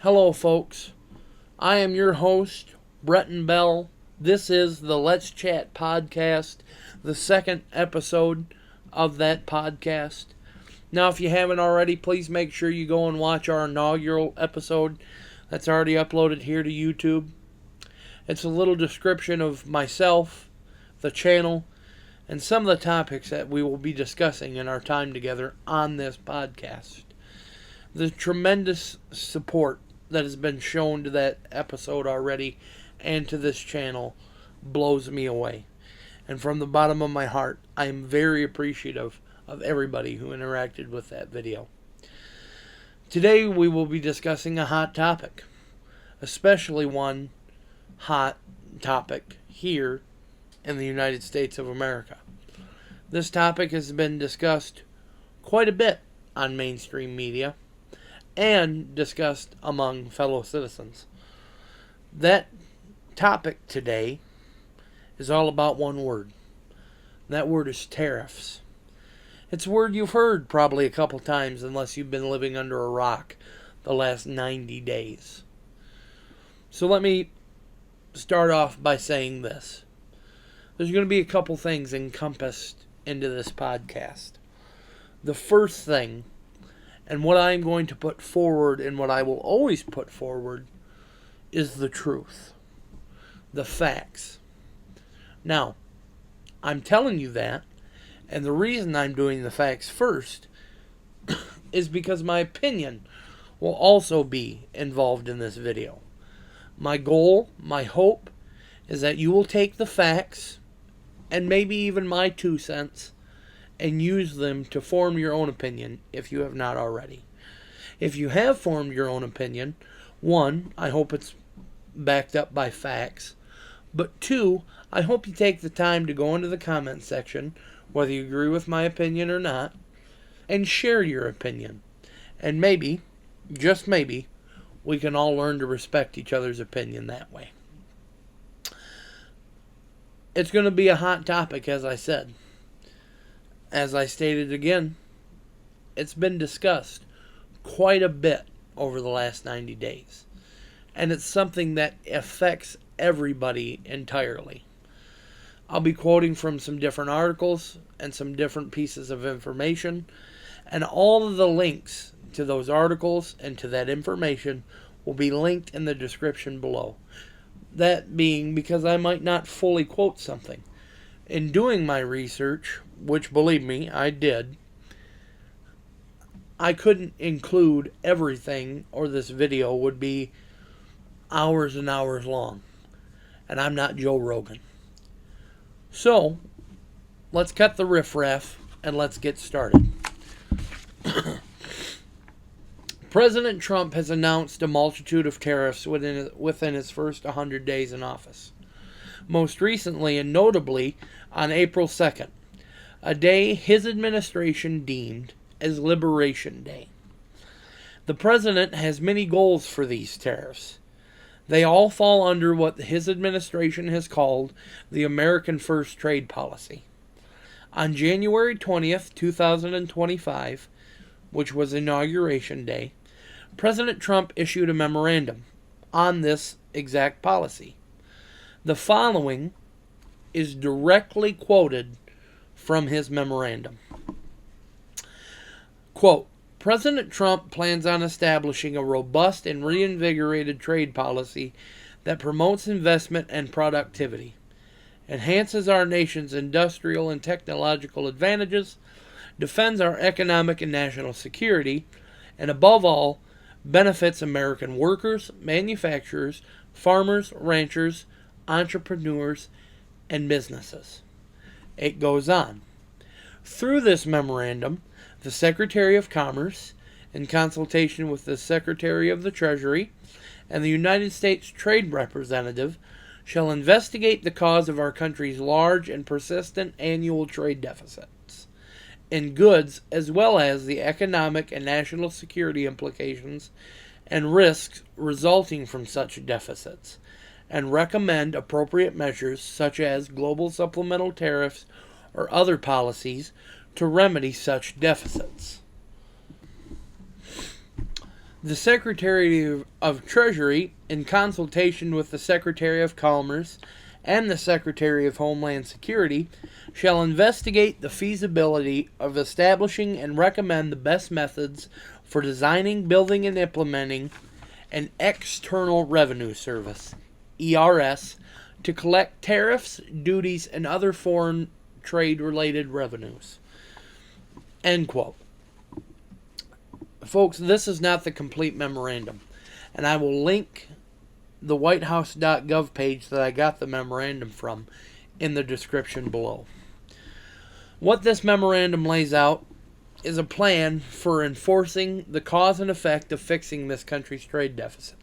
Hello, folks. I am your host, Brenton Bell. This is the Let's Chat podcast, the second episode of that podcast. Now, if you haven't already, please make sure you go and watch our inaugural episode that's already uploaded here to YouTube. It's a little description of myself, the channel, and some of the topics that we will be discussing in our time together on this podcast. The tremendous support that has been shown to that episode already and to this channel blows me away. And from the bottom of my heart, I am very appreciative of everybody who interacted with that video. Today we will be discussing a hot topic, especially one hot topic here in the United States of America. This topic has been discussed quite a bit on mainstream media and discussed among fellow citizens. That topic today is all about one word. That word is tariffs. It's a word you've heard probably a couple times unless you've been living under a rock the last 90 days. So let me start off by saying this. There's going to be a couple things encompassed into this podcast. The first thing, and what I'm going to put forward and what I will always put forward, is the truth. The facts. Now, I'm telling you that, and the reason I'm doing the facts first is because my opinion will also be involved in this video. My goal, my hope, is that you will take the facts, and maybe even my 2 cents, and use them to form your own opinion if you have not already. If you have formed your own opinion, 1, I hope it's backed up by facts, but 2, I hope you take the time to go into the comment section, whether you agree with my opinion or not, and share your opinion. And maybe, just maybe, we can all learn to respect each other's opinion that way. It's going to be a hot topic, as I said. As I stated again, it's been discussed quite a bit over the last 90 days. And it's something that affects everybody entirely. I'll be quoting from some different articles and some different pieces of information. And all of the links to those articles and to that information will be linked in the description below. That being because I might not fully quote something. In doing my research, which believe me, I did, I couldn't include everything, or this video would be hours and hours long. And I'm not Joe Rogan. So, let's cut the riffraff and let's get started. President Trump has announced a multitude of tariffs within his first 100 days in office. Most recently and notably on April 2nd, a day his administration deemed as Liberation Day. The president has many goals for these tariffs. They all fall under what his administration has called the American First Trade Policy. On January 20th, 2025, which was Inauguration Day, President Trump issued a memorandum on this exact policy. The following is directly quoted from his memorandum. Quote, President Trump plans on establishing a robust and reinvigorated trade policy that promotes investment and productivity, enhances our nation's industrial and technological advantages, defends our economic and national security, and above all, benefits American workers, manufacturers, farmers, ranchers, entrepreneurs, and businesses. It goes on. Through this memorandum, the Secretary of Commerce, in consultation with the Secretary of the Treasury and the United States Trade Representative, shall investigate the cause of our country's large and persistent annual trade deficits in goods, as well as the economic and national security implications and risks resulting from such deficits, and recommend appropriate measures such as global supplemental tariffs or other policies to remedy such deficits. The Secretary of Treasury, in consultation with the Secretary of Commerce and the Secretary of Homeland Security, shall investigate the feasibility of establishing and recommend the best methods for designing, building, and implementing an External Revenue Service, ERS, to collect tariffs, duties, and other foreign trade-related revenues. End quote. Folks, this is not the complete memorandum, and I will link the Whitehouse.gov page that I got the memorandum from in the description below. What this memorandum lays out is a plan for enforcing the cause and effect of fixing this country's trade deficit.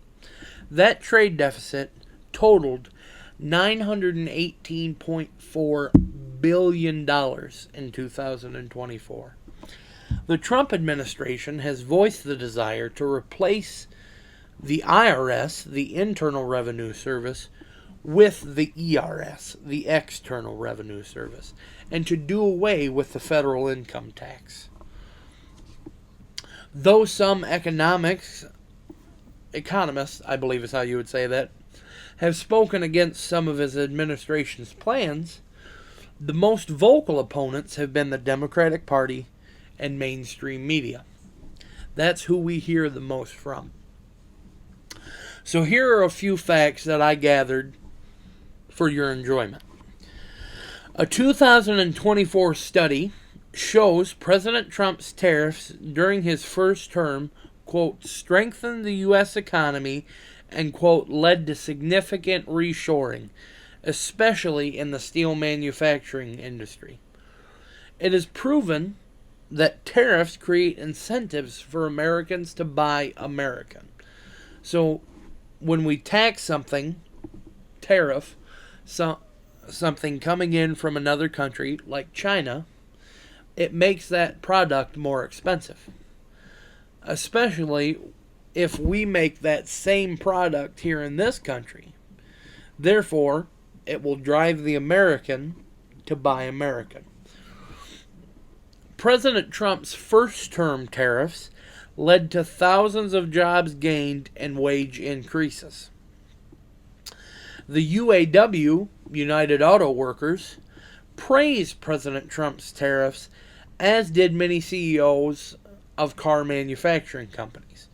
That trade deficit totaled $918.4 billion in 2024. The Trump administration has voiced the desire to replace the IRS, the Internal Revenue Service, with the ERS, the External Revenue Service, and to do away with the federal income tax. Though some economists, I believe is how you would say that, have spoken against some of his administration's plans, the most vocal opponents have been the Democratic Party and mainstream media. That's who we hear the most from. So here are a few facts that I gathered for your enjoyment. A 2024 study shows President Trump's tariffs during his first term, quote, strengthened the U.S. economy and, quote, led to significant reshoring, especially in the steel manufacturing industry. It is proven that tariffs create incentives for Americans to buy American. So when we tax something, tariff, something coming in from another country like China, it makes that product more expensive. Especially if we make that same product here in this country. Therefore, it will drive the American to buy American. President Trump's first-term tariffs led to thousands of jobs gained and wage increases. The UAW, United Auto Workers, praised President Trump's tariffs, as did many CEOs of car manufacturing companies.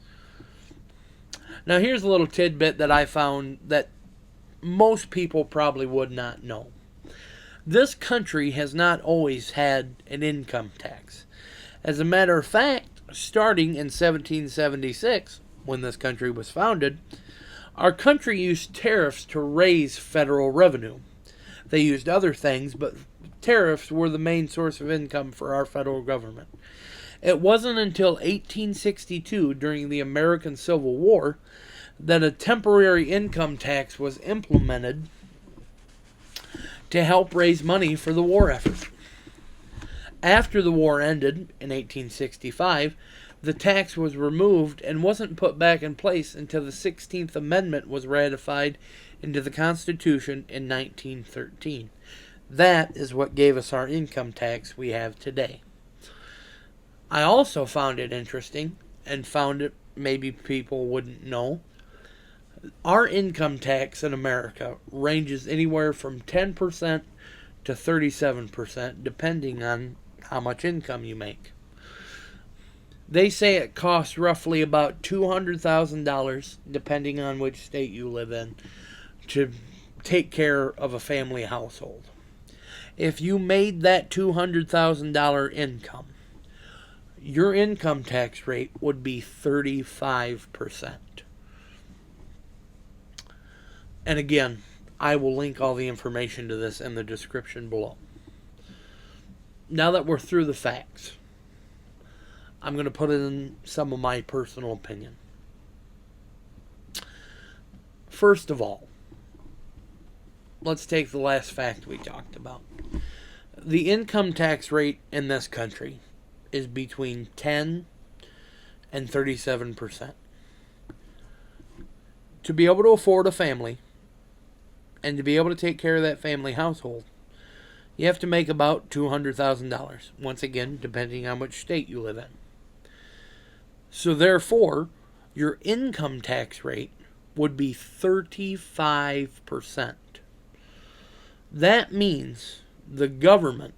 Now here's a little tidbit that I found that most people probably would not know. This country has not always had an income tax. As a matter of fact, starting in 1776, when this country was founded, our country used tariffs to raise federal revenue. They used other things, but tariffs were the main source of income for our federal government. It wasn't until 1862, during the American Civil War, that a temporary income tax was implemented to help raise money for the war effort. After the war ended in 1865, the tax was removed and wasn't put back in place until the 16th Amendment was ratified into the Constitution in 1913. That is what gave us our income tax we have today. I also found it interesting, and found it maybe people wouldn't know. Our income tax in America ranges anywhere from 10% to 37%, depending on how much income you make. They say it costs roughly about $200,000, depending on which state you live in, to take care of a family household. If you made that $200,000 income, your income tax rate would be 35%. And again, I will link all the information to this in the description below. Now that we're through the facts, I'm going to put in some of my personal opinion. First of all, let's take the last fact we talked about. The income tax rate in this country is between 10 and 37%. To be able to afford a family and to be able to take care of that family household, you have to make about $200,000. Once again, depending on which state you live in. So therefore, your income tax rate would be 35%. That means the government,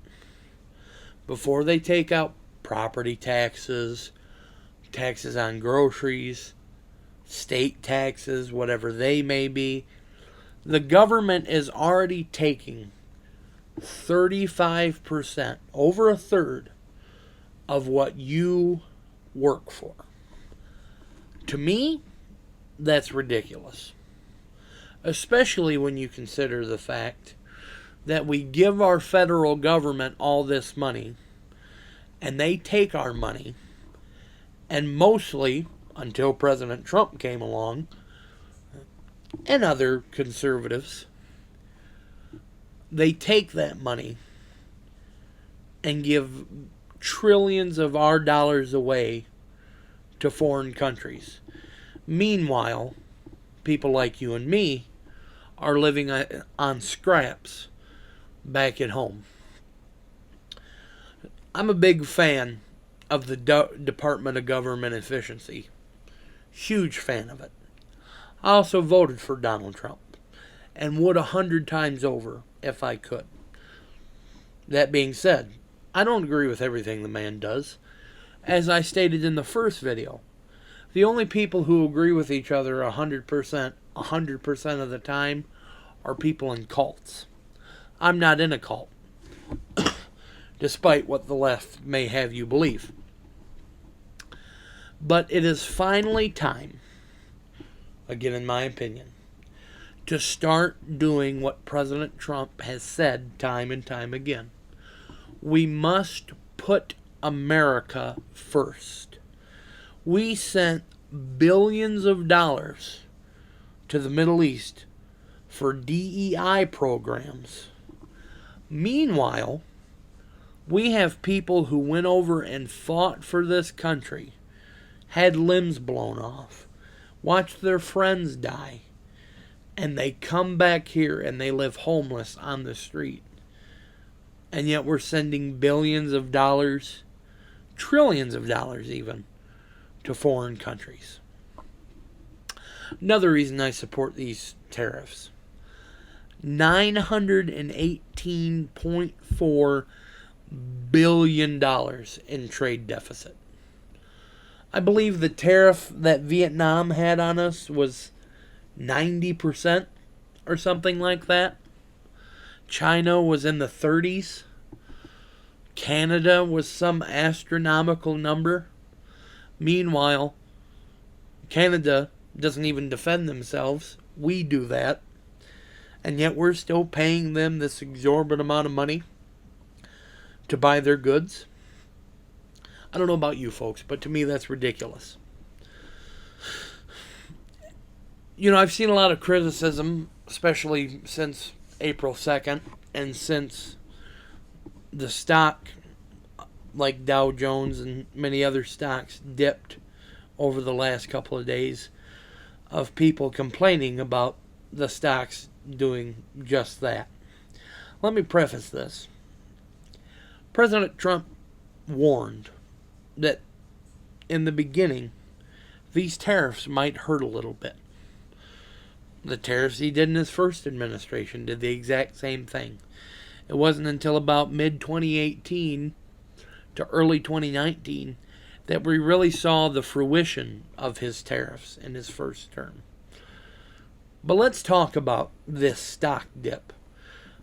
before they take out property taxes, taxes on groceries, state taxes, whatever they may be, the government is already taking 35%, over a third, of what you work for. To me, that's ridiculous. Especially when you consider the fact that we give our federal government all this money, and they take our money, and mostly, until President Trump came along, and other conservatives, they take that money and give trillions of our dollars away to foreign countries. Meanwhile, people like you and me are living on scraps back at home. I'm a big fan of the Department of Government Efficiency. Huge fan of it. I also voted for Donald Trump, and would 100 times over if I could. That being said, I don't agree with everything the man does. As I stated in the first video, the only people who agree with each other 100% of the time are people in cults. I'm not in a cult, despite what the left may have you believe. But it is finally time, again in my opinion, to start doing what President Trump has said time and time again. We must put America first. We sent billions of dollars to the Middle East for DEI programs. Meanwhile, we have people who went over and fought for this country, had limbs blown off, watched their friends die, and they come back here and they live homeless on the street. And yet we're sending billions of dollars, trillions of dollars even, to foreign countries. Another reason I support these tariffs. $918.4 billion in trade deficit. I believe the tariff that Vietnam had on us was 90% or something like that. China was in the 30s. Canada was some astronomical number. Meanwhile, Canada doesn't even defend themselves. We do that. And yet we're still paying them this exorbitant amount of money to buy their goods. I don't know about you folks, but to me that's ridiculous. You know, I've seen a lot of criticism, especially since April 2nd, and since the stock, like Dow Jones and many other stocks, dipped over the last couple of days, of people complaining about the stocks doing just that. Let me preface this. President Trump warned that in the beginning, these tariffs might hurt a little bit. The tariffs he did in his first administration did the exact same thing. It wasn't until about mid-2018 to early 2019 that we really saw the fruition of his tariffs in his first term. But let's talk about this stock dip.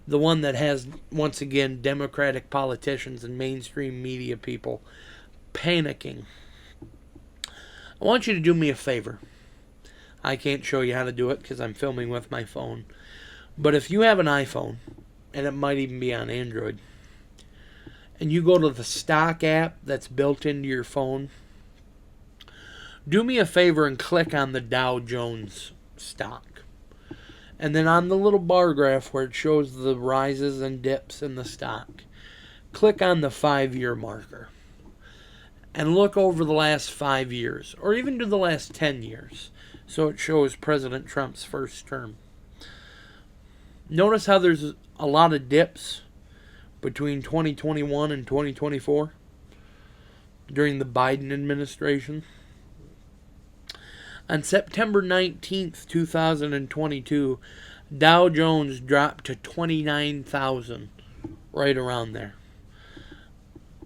The one that has, once again, Democratic politicians and mainstream media people panicking. I want you to do me a favor. I can't show you how to do it because I'm filming with my phone. But if you have an iPhone, and it might even be on Android, and you go to the stock app that's built into your phone, do me a favor and click on the Dow Jones stock. And then on the little bar graph where it shows the rises and dips in the stock, click on the 5-year marker. And look over the last 5 years, or even to the last 10 years, so it shows President Trump's first term. Notice how there's a lot of dips between 2021 and 2024 during the Biden administration. On September 19th, 2022, Dow Jones dropped to 29,000, right around there.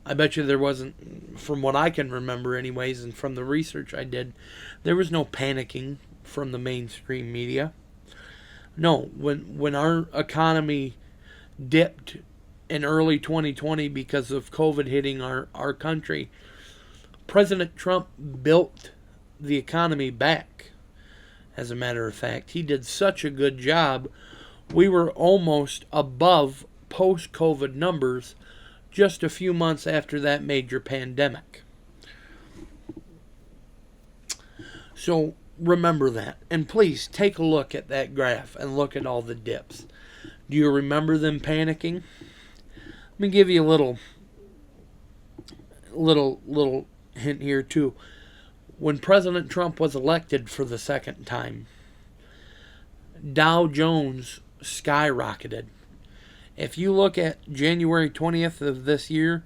I bet you there wasn't, from what I can remember anyways, and from the research I did, there was no panicking from the mainstream media. No, when our economy dipped in early 2020 because of COVID hitting our country, President Trump built the economy back. As a matter of fact, he did such a good job. We were almost above post-COVID numbers just a few months after that major pandemic. So remember that. And please take a look at that graph and look at all the dips. Do you remember them panicking? Let me give you a little hint here too. When President Trump was elected for the second time, Dow Jones skyrocketed. If you look at January 20th of this year,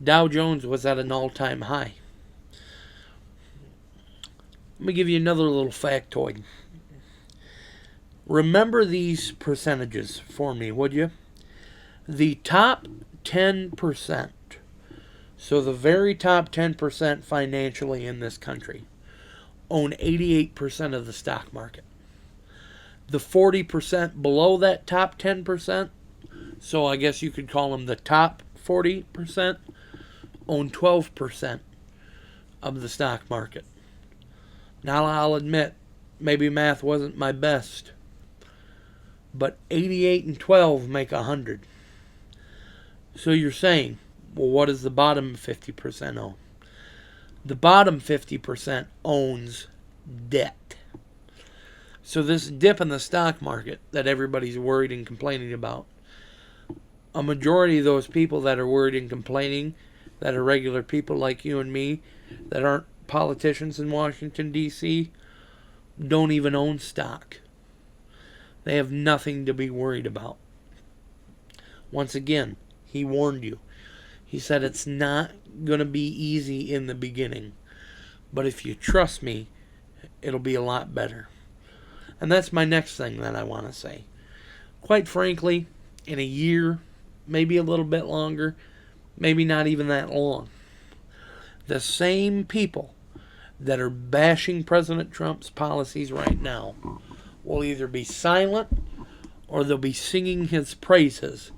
Dow Jones was at an all-time high. Let me give you another little factoid. Remember these percentages for me, would you? The top 10%, so the very top 10% financially in this country, own 88% of the stock market. The 40% below that top 10%, so I guess you could call them the top 40%, own 12% of the stock market. Now I'll admit, maybe math wasn't my best, but 88 and 12 make 100. So you're saying, well, what does the bottom 50% own? The bottom 50% owns debt. So this dip in the stock market that everybody's worried and complaining about, a majority of those people that are worried and complaining, that are regular people like you and me, that aren't politicians in Washington, D.C., don't even own stock. They have nothing to be worried about. Once again, he warned you. He said it's not going to be easy in the beginning, but if you trust me, it'll be a lot better. And that's my next thing that I want to say. Quite frankly, in a year, maybe a little bit longer, maybe not even that long, the same people that are bashing President Trump's policies right now will either be silent or they'll be singing his praises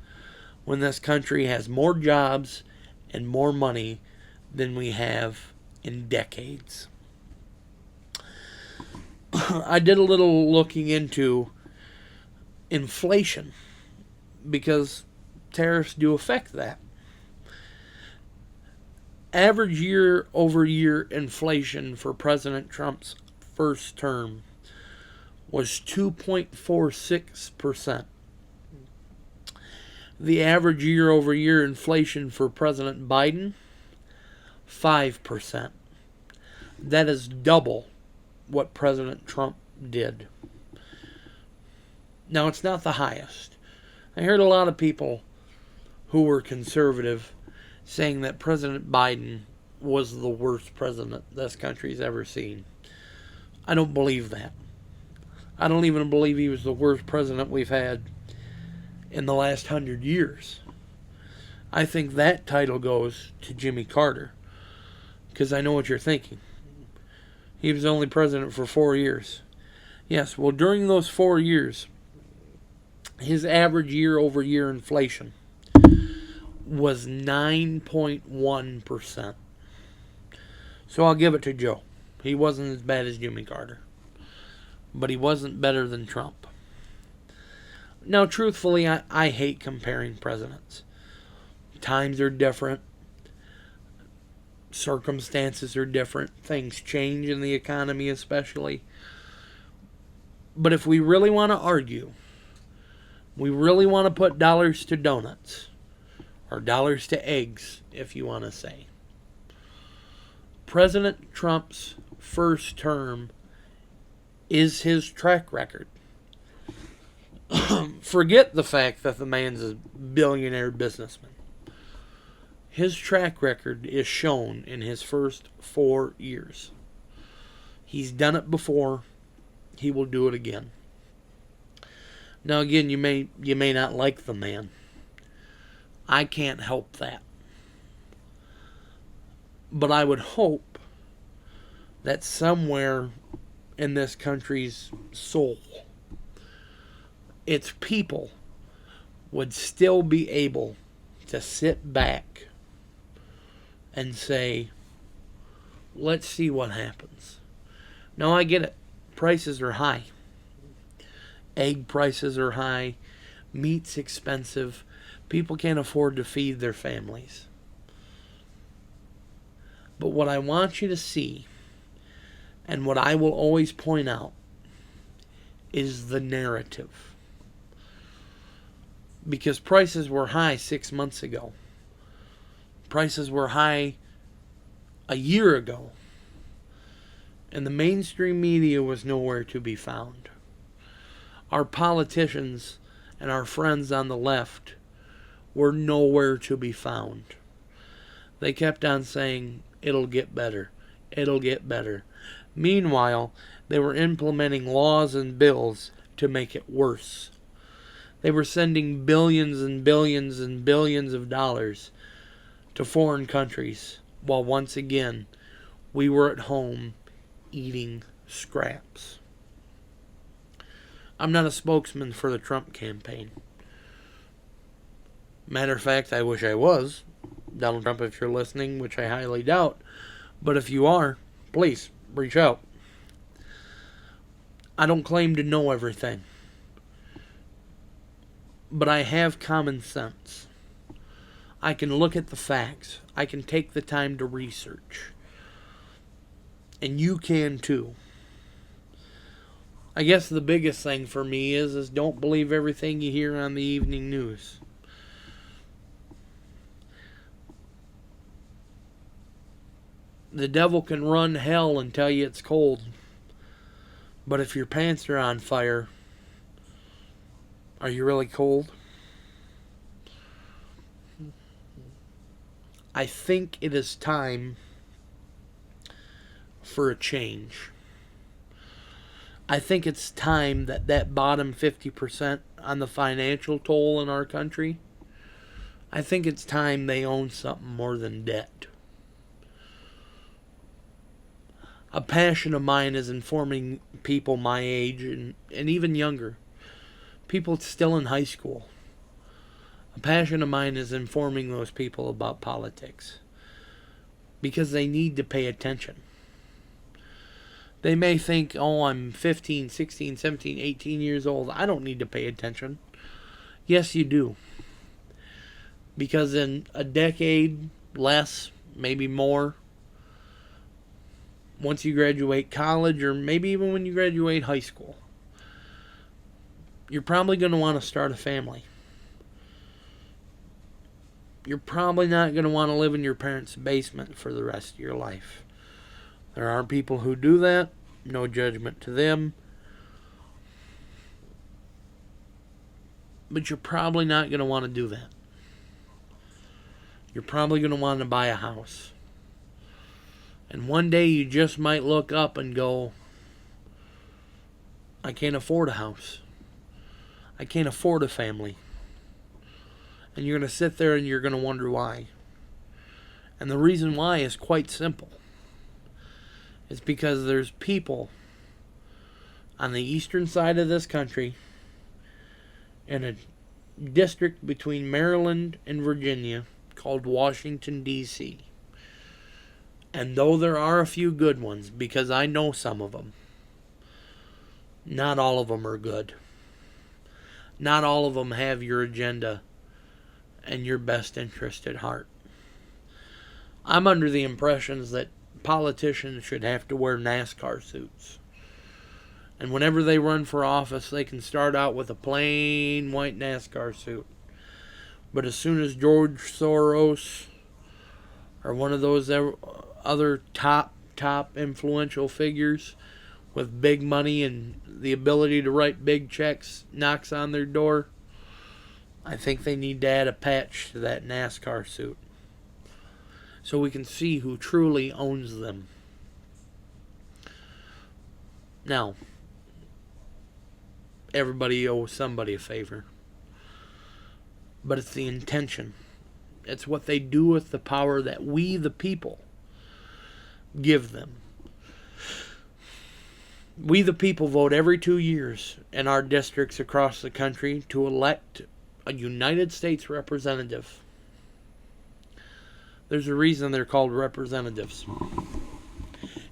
when this country has more jobs and more money than we have in decades. I did a little looking into inflation because tariffs do affect that. Average year-over-year inflation for President Trump's first term was 2.46%. The average year-over-year inflation for President Biden, 5%. That is double what President Trump did. Now, it's not the highest. I heard a lot of people who were conservative saying that President Biden was the worst president this country's ever seen. I don't believe that. I don't even believe he was the worst president we've had in the last 100 years. I think that title goes to Jimmy Carter, because I know what you're thinking. He was only president for 4 years. Yes, well, during those 4 years, his average year-over-year inflation was 9.1%. So I'll give it to Joe. He wasn't as bad as Jimmy Carter, but he wasn't better than Trump. Now, truthfully, I hate comparing presidents. Times are different. Circumstances are different. Things change in the economy especially. But if we really want to argue, we really want to put dollars to donuts, or dollars to eggs, if you want to say, President Trump's first term is his track record. Forget the fact that the man's a billionaire businessman. His track record is shown in his first 4 years. He's done it before. He will do it again. Now again, you may not like the man. I can't help that. But I would hope that somewhere in this country's soul, its people would still be able to sit back and say, let's see what happens. Now I get it. Prices are high. Egg prices are high. Meat's expensive. People can't afford to feed their families. But what I want you to see, and what I will always point out, is the narrative. Because prices were high 6 months ago. Prices were high a year ago. And the mainstream media was nowhere to be found. Our politicians and our friends on the left were nowhere to be found. They kept on saying, it'll get better. It'll get better. Meanwhile, they were implementing laws and bills to make it worse. They were sending billions and billions and billions of dollars to foreign countries, while once again, we were at home eating scraps. I'm not a spokesman for the Trump campaign. Matter of fact, I wish I was. Donald Trump, if you're listening, which I highly doubt. But if you are, please, reach out. I don't claim to know everything. But I have common sense. I can look at the facts. I can take the time to research. And you can too. I guess the biggest thing for me is don't believe everything you hear on the evening news. The devil can run hell and tell you it's cold. But if your pants are on fire, are you really cold? I think it is time for a change. I think it's time that bottom 50% on the financial toll in our country, I think it's time they own something more than debt. A passion of mine is informing people my age and even younger, people still in high school. A passion of mine is informing those people about politics because they need to pay attention. They may think, oh, I'm 15, 16, 17, 18 years old. I don't need to pay attention. Yes, you do. Because in a decade, less, maybe more, once you graduate college, or maybe even when you graduate high school, you're probably going to want to start a family. You're probably not going to want to live in your parents' basement for the rest of your life. There are people who do that. No judgment to them. But you're probably not going to want to do that. You're probably going to want to buy a house. And one day you just might look up and go, I can't afford a house. I can't afford a family. And you're going to sit there and you're going to wonder why. And the reason why is quite simple. It's because there's people on the eastern side of this country in a district between Maryland and Virginia called Washington, D.C. And though there are a few good ones, because I know some of them, not all of them are good. Not all of them have your agenda and your best interest at heart. I'm under the impressions that politicians should have to wear NASCAR suits. And whenever they run for office, they can start out with a plain white NASCAR suit. But as soon as George Soros or one of those other top influential figures with big money and the ability to write big checks knocks on their door, I think they need to add a patch to that NASCAR suit, so we can see who truly owns them. Now, everybody owes somebody a favor. But it's the intention. It's what they do with the power that we, the people, give them. We, the people, vote every 2 years in our districts across the country to elect a United States representative. There's a reason they're called representatives.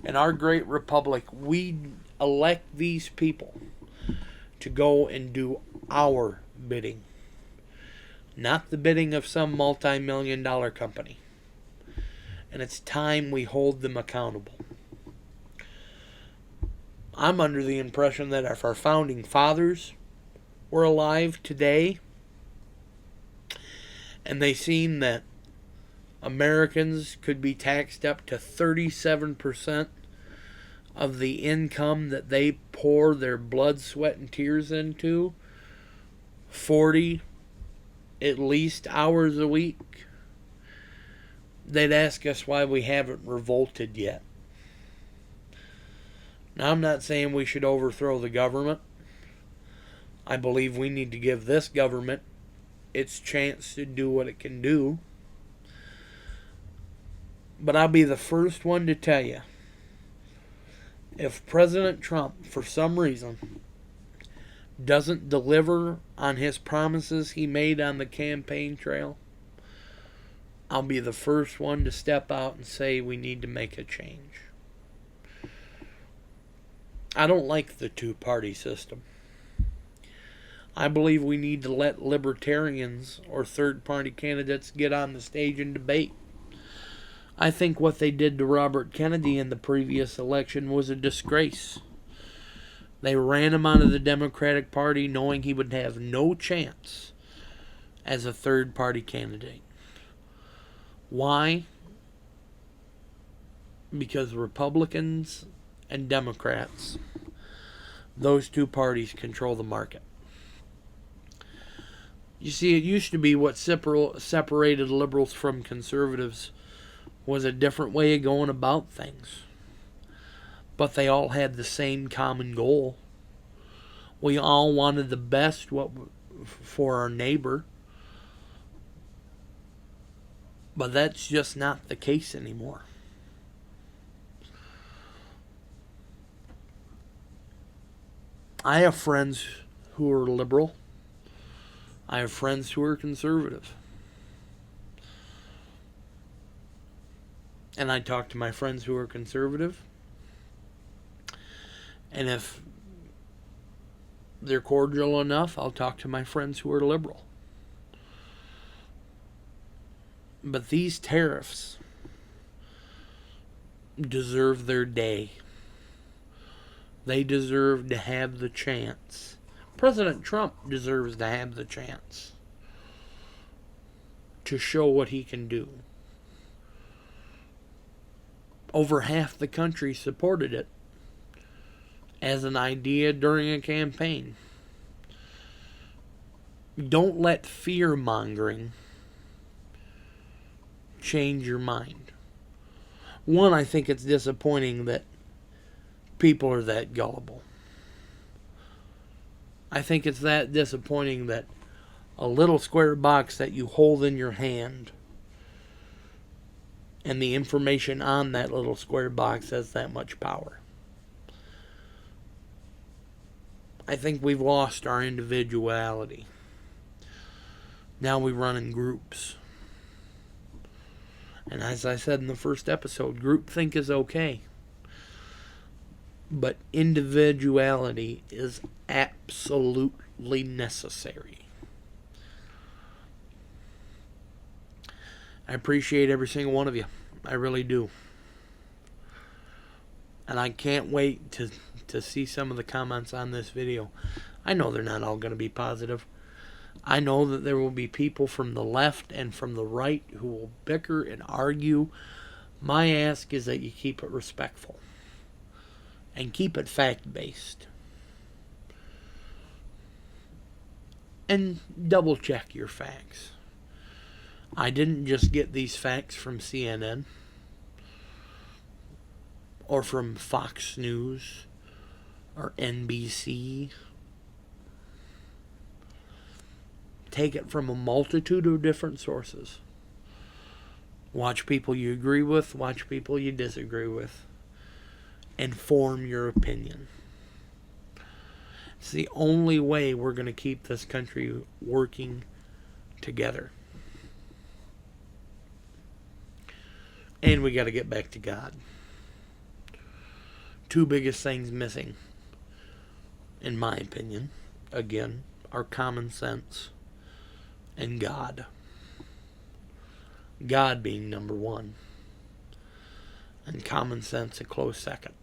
In our great republic, we elect these people to go and do our bidding, not the bidding of some multi-million-dollar company. And it's time we hold them accountable. I'm under the impression that if our founding fathers were alive today and they seen that Americans could be taxed up to 37% of the income that they pour their blood, sweat, and tears into, 40 at least hours a week, they'd ask us why we haven't revolted yet. Now, I'm not saying we should overthrow the government. I believe we need to give this government its chance to do what it can do. But I'll be the first one to tell you, if President Trump, for some reason, doesn't deliver on his promises he made on the campaign trail, I'll be the first one to step out and say we need to make a change. I don't like the two-party system. I believe we need to let libertarians or third-party candidates get on the stage and debate. I think what they did to Robert Kennedy in the previous election was a disgrace. They ran him out of the Democratic Party knowing he would have no chance as a third-party candidate. Why? Because Republicans and Democrats, those two parties control the market. You see, it used to be what separated liberals from conservatives was a different way of going about things. But they all had the same common goal. We all wanted the best for our neighbor. But that's just not the case anymore. I have friends who are liberal. I have friends who are conservative. And I talk to my friends who are conservative. And if they're cordial enough, I'll talk to my friends who are liberal. But these tariffs deserve their day. They deserve to have the chance. President Trump deserves to have the chance to show what he can do. Over half the country supported it as an idea during a campaign. Don't let fear-mongering change your mind. One, I think it's disappointing that people are that gullible. I think it's that disappointing that a little square box that you hold in your hand and the information on that little square box has that much power. I think we've lost our individuality. Now we run in groups. And as I said in the first episode, groupthink is okay. But individuality is absolutely necessary. I appreciate every single one of you. I really do. And I can't wait to see some of the comments on this video. I know they're not all going to be positive. I know that there will be people from the left and from the right who will bicker and argue. My ask is that you keep it respectful. And keep it fact-based. And double-check your facts. I didn't just get these facts from CNN or from Fox News or NBC. Take it from a multitude of different sources. Watch people you agree with, watch people you disagree with, and form your opinion. It's the only way we're going to keep this country working together. And we got to get back to God. Two biggest things missing, in my opinion, again, are common sense and God. God being number one, and common sense a close second.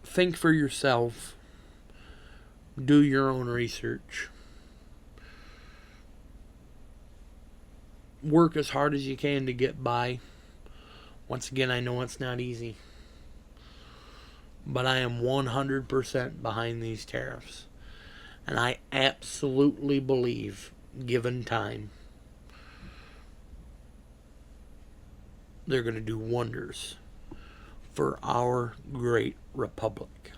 Think for yourself. Do your own research. Work as hard as you can to get by. Once again, I know it's not easy. But I am 100% behind these tariffs. And I absolutely believe, given time, they're going to do wonders for our great republic.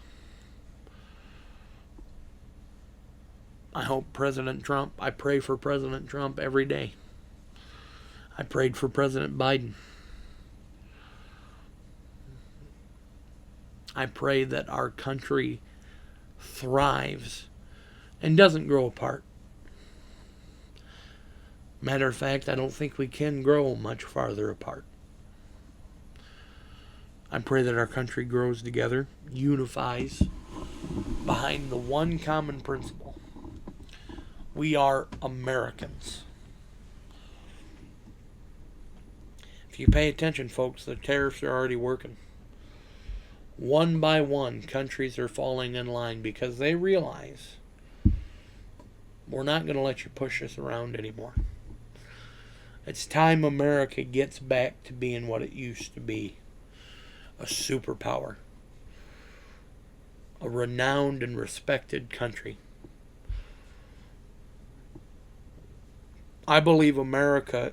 I hope President Trump, I pray for President Trump every day. I prayed for President Biden. I pray that our country thrives and doesn't grow apart. Matter of fact, I don't think we can grow much farther apart. I pray that our country grows together, unifies behind the one common principle. We are Americans. If you pay attention, folks, the tariffs are already working. One by one, countries are falling in line because they realize we're not going to let you push us around anymore. It's time America gets back to being what it used to be. A superpower. A renowned and respected country. I believe America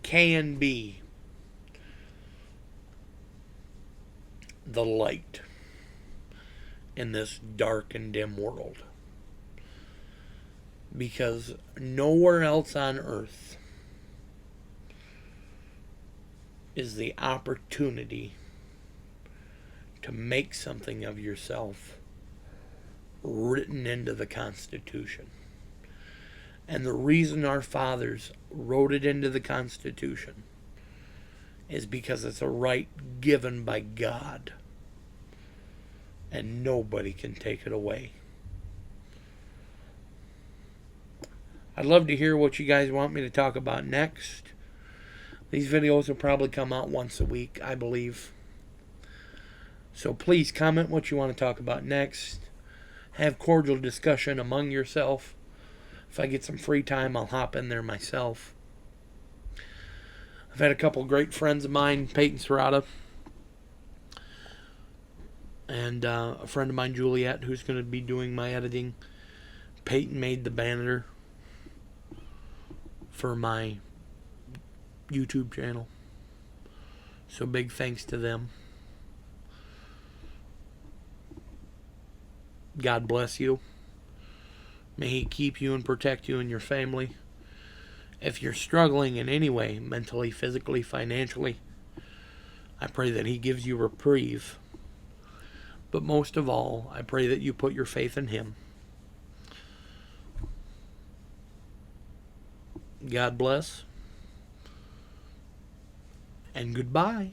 can be the light in this dark and dim world. Because nowhere else on earth is the opportunity to make something of yourself written into the Constitution. And the reason our fathers wrote it into the Constitution is because it's a right given by God. And nobody can take it away. I'd love to hear what you guys want me to talk about next. These videos will probably come out once a week, I believe. So please comment what you want to talk about next. Have cordial discussion among yourself. If I get some free time, I'll hop in there myself. I've had a couple great friends of mine, Peyton Serrata, and a friend of mine, Juliet, who's going to be doing my editing. Peyton made the banner for my YouTube channel. So big thanks to them. God bless you. May He keep you and protect you and your family. If you're struggling in any way, mentally, physically, financially, I pray that He gives you reprieve. But most of all, I pray that you put your faith in Him. God bless. And goodbye.